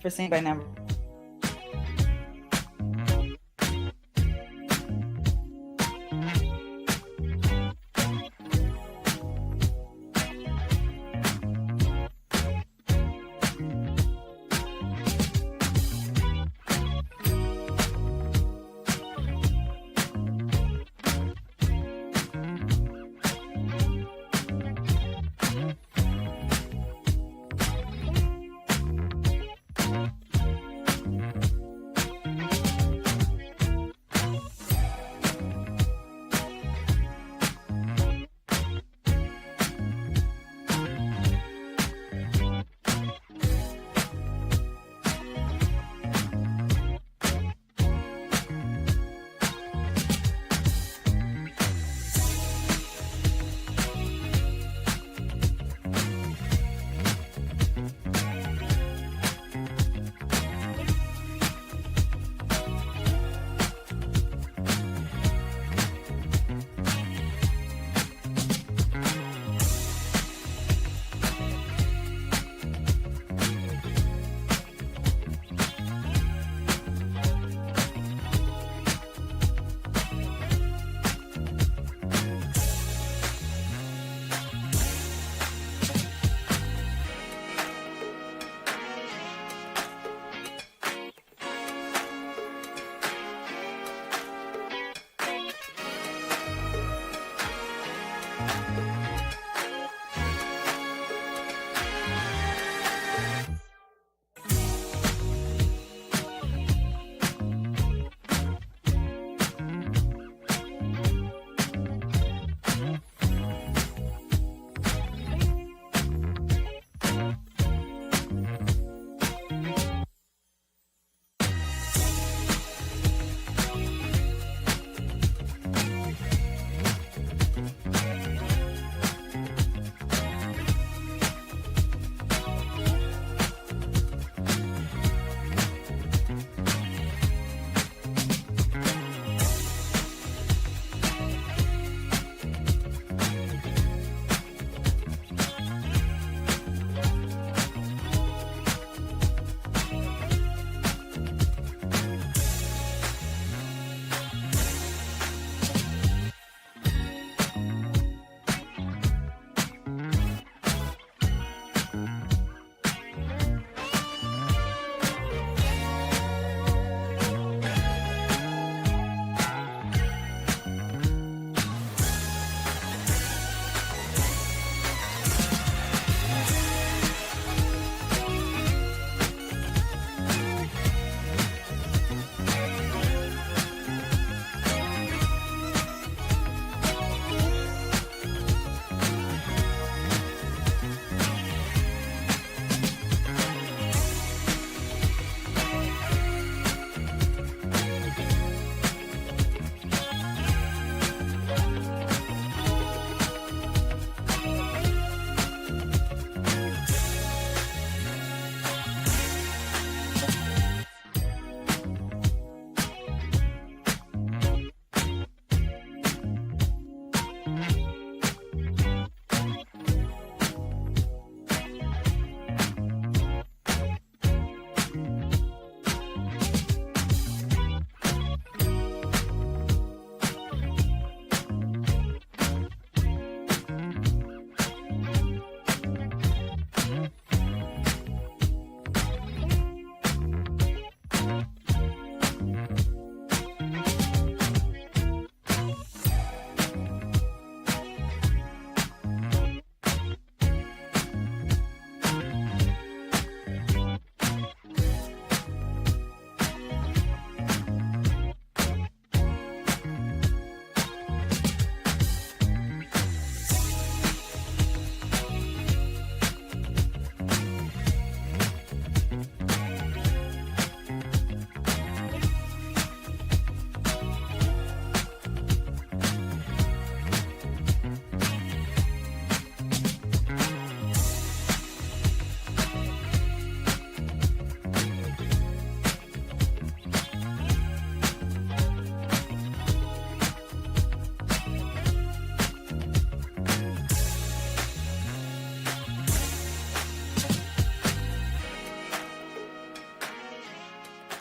for Sing by Numbers.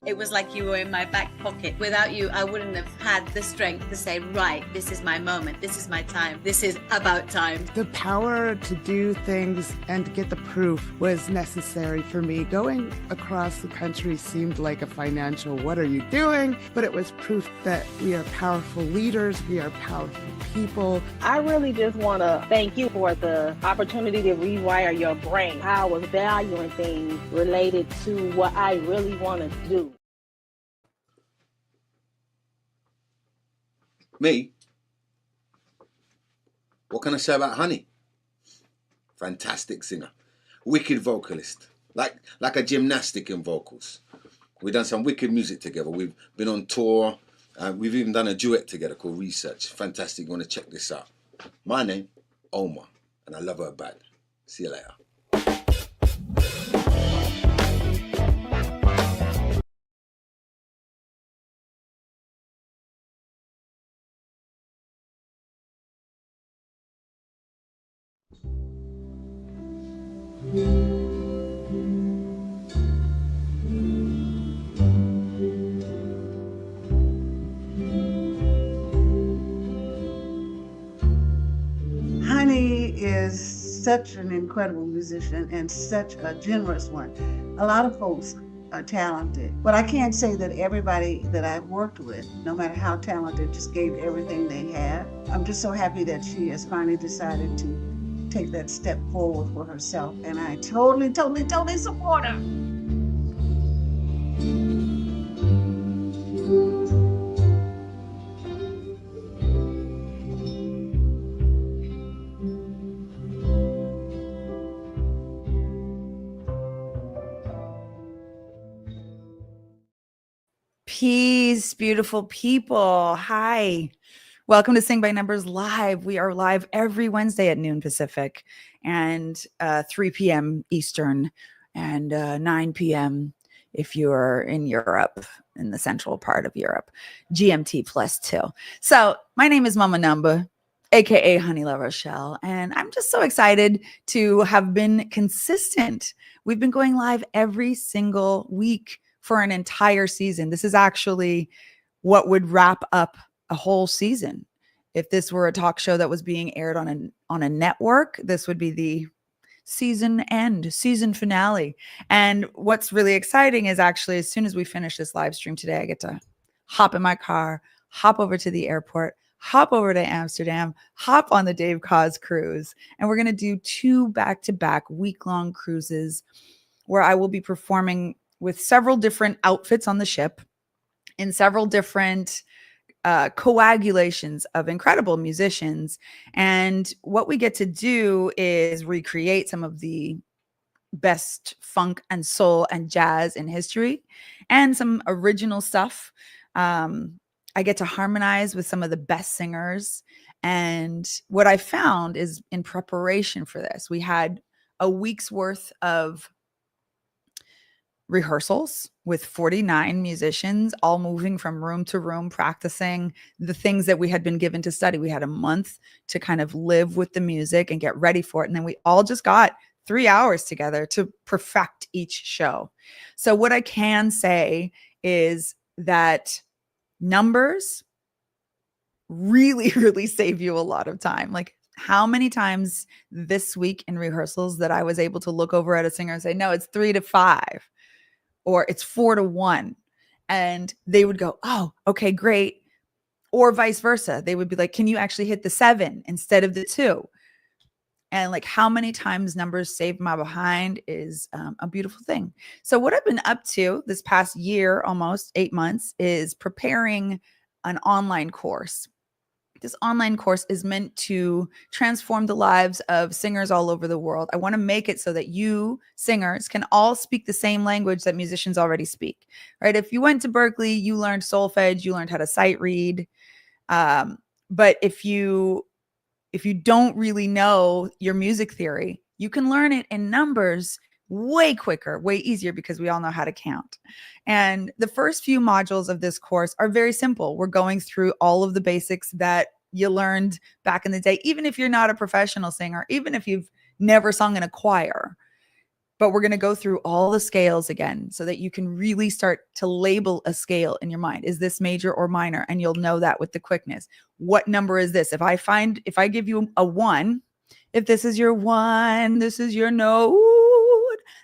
It was like you were in my back pocket. Without you, I wouldn't have had the strength to say, right, this is my moment. This is my time. This is about time. The power to do things and to get the proof was necessary for me. Going across the country seemed like a financial, what are you doing? But it was proof that we are powerful leaders. We are powerful people. I really just want to thank you for the opportunity to rewire your brain. I was valuing things related to what I really want to do. Me? What can I say about Honey? Fantastic singer. Wicked vocalist. Like a gymnastic in vocals. We've done some wicked music together. We've been on tour. We've even done a duet together called Research. Fantastic. You want to check this out. My name, Omar. And I love her bad. See you later. Honey is such an incredible musician and such a generous one. A lot of folks are talented, but I can't say that everybody that I've worked with, no matter how talented, just gave everything they had. I'm just so happy that she has finally decided to take that step forward for herself, and I totally support her. Peace, beautiful people. Hi. Welcome to Sing by Numbers Live. We are live every Wednesday at noon Pacific and 3 p.m. Eastern and 9 p.m. if you're in Europe, in the central part of Europe, GMT +2. So my name is Mama Number, aka Honey La Rochelle, and I'm just so excited to have been consistent. We've been going live every single week for an entire season. This is actually what would wrap up a whole season. If this were a talk show that was being aired on a network, this would be the season end, season finale. And what's really exciting is actually as soon as we finish this live stream today, I get to hop in my car, hop over to the airport, hop over to Amsterdam, hop on the Dave Cause cruise. And we're going to do 2 back-to-back week-long cruises where I will be performing with several different outfits on the ship in several different coagulations of incredible musicians. And what we get to do is recreate some of the best funk and soul and jazz in history and some original stuff. I get to harmonize with some of the best singers. And what I found is in preparation for this, we had a week's worth of rehearsals with 49 musicians, all moving from room to room, practicing the things that we had been given to study. We had a month to kind of live with the music and get ready for it. And then we all just got 3 hours together to perfect each show. So what I can say is that numbers really, really save you a lot of time. Like how many times this week in rehearsals that I was able to look over at a singer and say, no, it's 3 to 5. Or it's 4 to 1. And they would go, oh, okay, great. Or vice versa. They would be like, can you actually hit the 7 instead of the 2? And like how many times numbers saved my behind is a beautiful thing. So what I've been up to this past year, almost 8 months, is preparing an online course. This online course is meant to transform the lives of singers all over the world. I want to make it so that you singers can all speak the same language that musicians already speak, right? If you went to Berkeley, you learned solfege, you learned how to sight read. But if you don't really know your music theory, you can learn it in numbers way quicker, way easier, because we all know how to count. And the first few modules of this course are very simple. We're going through all of the basics that you learned back in the day, even if you're not a professional singer, even if you've never sung in a choir. but we're going to go through all the scales again so that you can really start to label a scale in your mind. Is this major or minor? And you'll know that with the quickness. What number is this? If I give you a 1, if this is your 1, this is your note,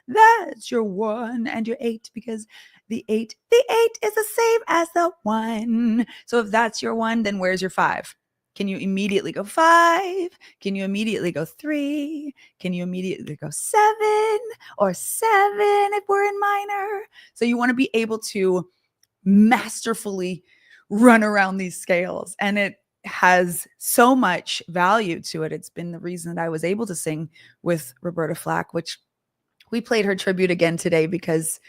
that's your 1 and your 8, because the 8 is the same as the 1. So if that's your 1, then where's your 5? Can you immediately go 5? Can you immediately go 3? Can you immediately go 7 or 7 if we're in minor? So you want to be able to masterfully run around these scales, and it has so much value to it. It's been the reason that I was able to sing with Roberta Flack, which we played her tribute again today because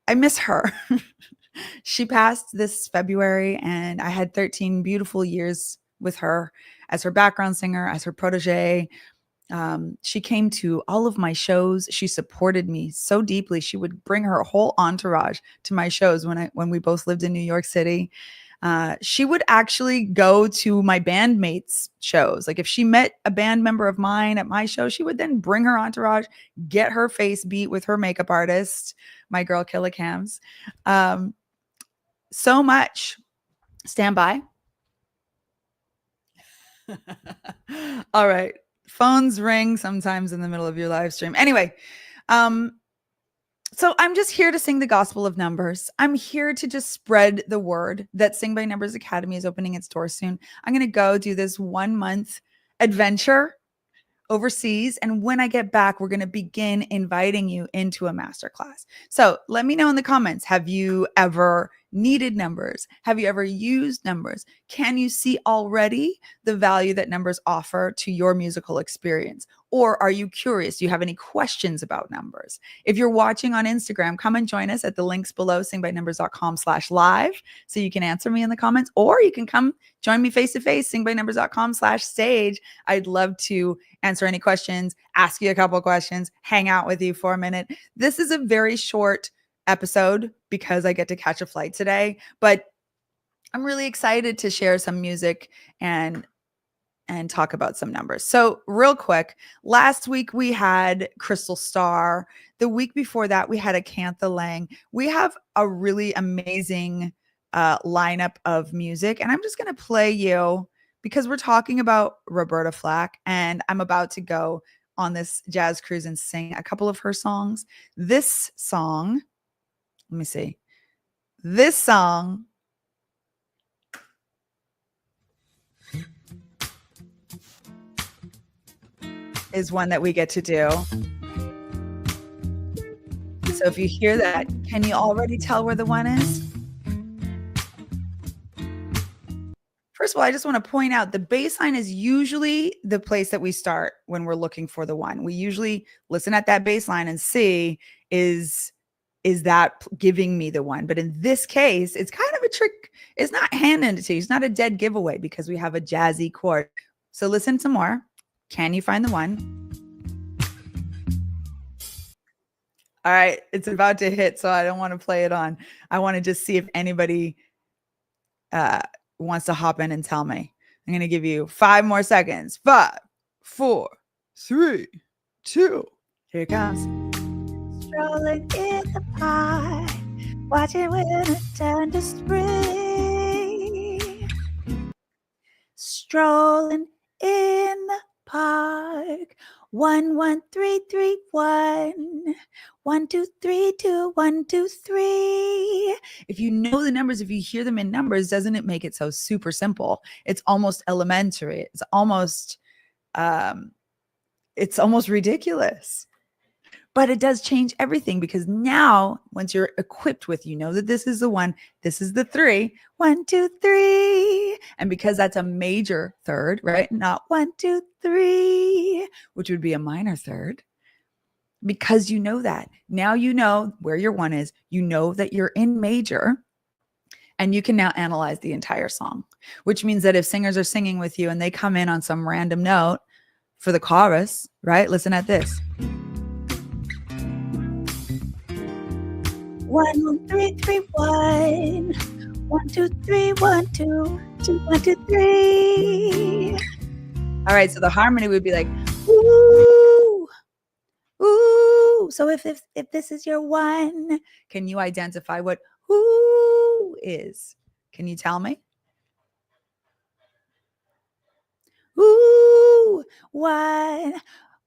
I miss her. She passed this February, and I had 13 beautiful years with her as her background singer, as her protege. She came to all of my shows. She supported me so deeply. She would bring her whole entourage to my shows when we both lived in New York City. She would actually go to my bandmates' shows. Like if she met a band member of mine at my show, she would then bring her entourage, get her face beat with her makeup artist, my girl Killa Cams. So much. Stand by. All right. Phones ring sometimes in the middle of your live stream. Anyway, so I'm just here to sing the gospel of numbers. I'm here to just spread the word that Sing by Numbers Academy is opening its doors soon. I'm going to go do this 1-month adventure overseas. And when I get back, we're going to begin inviting you into a masterclass. So let me know in the comments, have you ever needed numbers? Have you ever used numbers? Can you see already the value that numbers offer to your musical experience? Or are you curious? Do you have any questions about numbers? If you're watching on Instagram, come and join us at the links below, singbynumbers.com/live, so you can answer me in the comments, or you can come join me face to face, singbynumbers.com/stage. I'd love to answer any questions, ask you a couple of questions, hang out with you for a minute. This is a very short episode because I get to catch a flight today, but I'm really excited to share some music and talk about some numbers. So real quick, last week we had Crystal Starr. The week before that, we had Acantha Lang. We have a really amazing lineup of music, and I'm just going to play you because we're talking about Roberta Flack, and I'm about to go on this jazz cruise and sing a couple of her songs. This song, let me see. This song is one that we get to do. So if you hear that, can you already tell where the 1 is? First of all, I just want to point out the bass line is usually the place that we start when we're looking for the 1. We usually listen at that bass line and see, is that giving me the 1? But in this case, it's kind of a trick. It's not handing it to you. It's not a dead giveaway because we have a jazzy chord. So listen some more. Can you find the 1? All right, it's about to hit, so I don't want to play it on. I want to just see if anybody wants to hop in and tell me. I'm going to give you 5 more seconds. 5, 4, 3, 2. Here it comes. Strolling in the park, watching winter turn to spring. Strolling in the park. 1, 1, 3, 3, 1. 1, 2, 3, 2, 1, 2, 3. If you know the numbers, if you hear them in numbers, doesn't it make it so super simple? It's almost elementary. It's almost ridiculous. But it does change everything because now once you're equipped with, you know that this is the 1, this is the 3, 1, 2, 3. And because that's a major third, right? Not 1, 2, 3, which would be a minor third. Because you know that. Now you know where your 1 is. You know that you're in major. And you can now analyze the entire song, which means that if singers are singing with you and they come in on some random note for the chorus, right? Listen at this. 1, 1, 3, 3, 1. 1, 2, 3, 1, 2, 2, 1, 2, 3. All right, so the harmony would be like, woo. So if this is your one, can you identify what ooh is? Can you tell me? Ooh, one,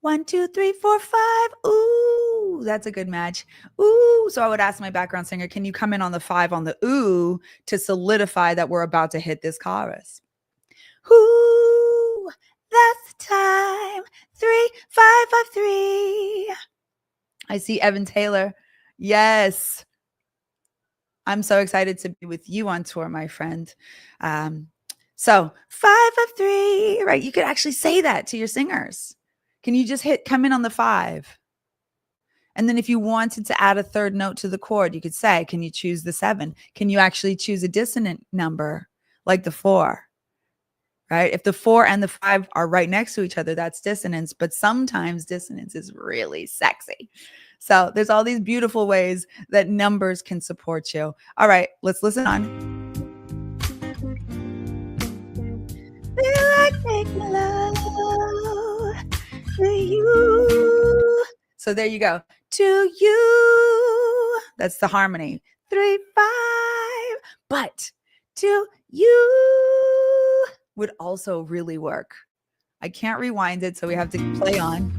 1, 2, 3, 4, 5. Ooh, that's a good match. Ooh. So I would ask my background singer, can you come in on the 5 on the ooh to solidify that we're about to hit this chorus? Ooh, that's time. 3, 5, 5, 3. I see Evan Taylor. Yes. I'm so excited to be with you on tour, my friend. So 5 of 3, right? You could actually say that to your singers. Can you just come in on the 5? And then if you wanted to add a third note to the chord, you could say, can you choose the 7? Can you actually choose a dissonant number like the 4? Right? If the 4 and the 5 are right next to each other, that's dissonance. But sometimes dissonance is really sexy. So there's all these beautiful ways that numbers can support you. All right, let's listen on. Feel like making love to you. So there you go. To you. That's the harmony. 3, 5. But to you would also really work. I can't rewind it, so we have to play on.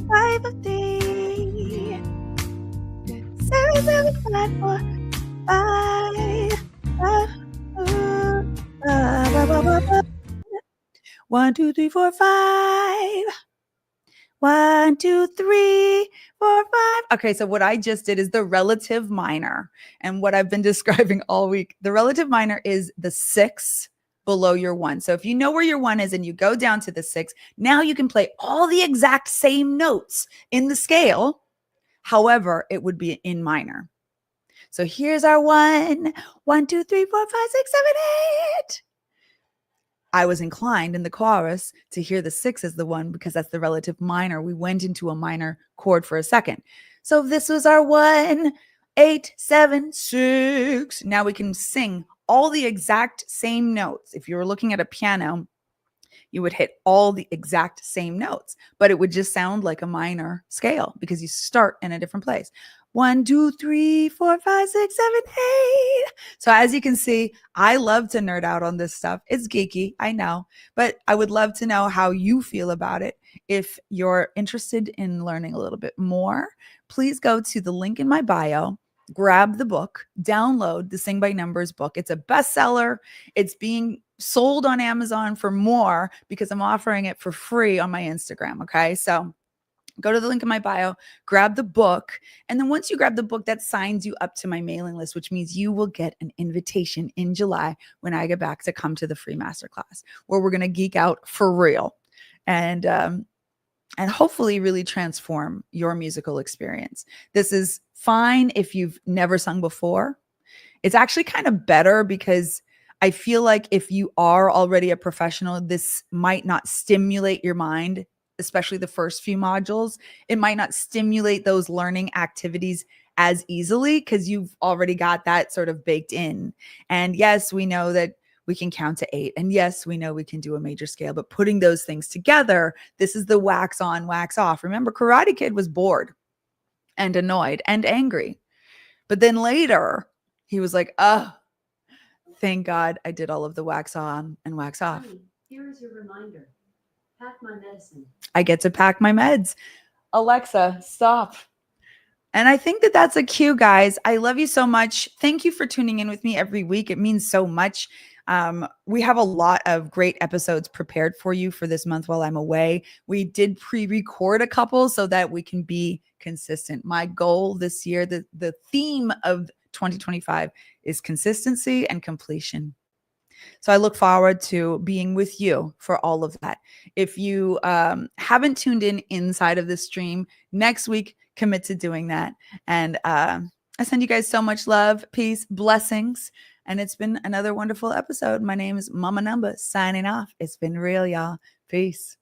5 of 3. 7, 7, 5, 4, 5. 1, 2, 3, 4, 5. 1, 2, 3, 4, 5. Okay, so what I just did is the relative minor. And what I've been describing all week, the relative minor is the 6 below your 1. So if you know where your 1 is and you go down to the 6, now you can play all the exact same notes in the scale. However, it would be in minor. So here's our 1, 1, 2, 3, 4, 5, 6, 7, 8. I was inclined in the chorus to hear the 6 as the 1 because that's the relative minor. We went into a minor chord for a second. So this was our 1, 8, 7, 6. Now we can sing all the exact same notes. If you were looking at a piano, you would hit all the exact same notes, but it would just sound like a minor scale because you start in a different place. 1, 2, 3, 4, 5, 6, 7, 8. So as you can see, I love to nerd out on this stuff. It's geeky, I know, but I would love to know how you feel about it. If you're interested in learning a little bit more, please go to the link in my bio, grab the book, download the Sing by Numbers book. It's a bestseller. It's being sold on Amazon for more because I'm offering it for free on my Instagram. Okay. So go to the link in my bio, grab the book. And then once you grab the book, that signs you up to my mailing list, which means you will get an invitation in July when I get back to come to the free masterclass where we're going to geek out for real and hopefully really transform your musical experience. This is fine if you've never sung before. It's actually kind of better because I feel like if you are already a professional, this might not stimulate your mind, especially the first few modules. It might not stimulate those learning activities as easily because you've already got that sort of baked in. And yes, we know that we can count to 8. And yes, we know we can do a major scale, but putting those things together, this is the wax on, wax off. Remember, Karate Kid was bored and annoyed and angry. But then later, he was like, oh, thank God I did all of the wax on and wax off. Honey, here is your reminder. Pack my medicine. I get to pack my meds. Alexa, stop. And I think that that's a cue, guys. I love you so much. Thank you for tuning in with me every week. It means so much. We have a lot of great episodes prepared for you for this month while I'm away. We did pre-record a couple so that we can be consistent. My goal this year, the theme of 2025 is consistency and completion. So I look forward to being with you for all of that. If you haven't tuned in inside of the stream, next week, commit to doing that. And I send you guys so much love, peace, blessings. And it's been another wonderful episode. My name is Mama Number signing off. It's been real, y'all. Peace.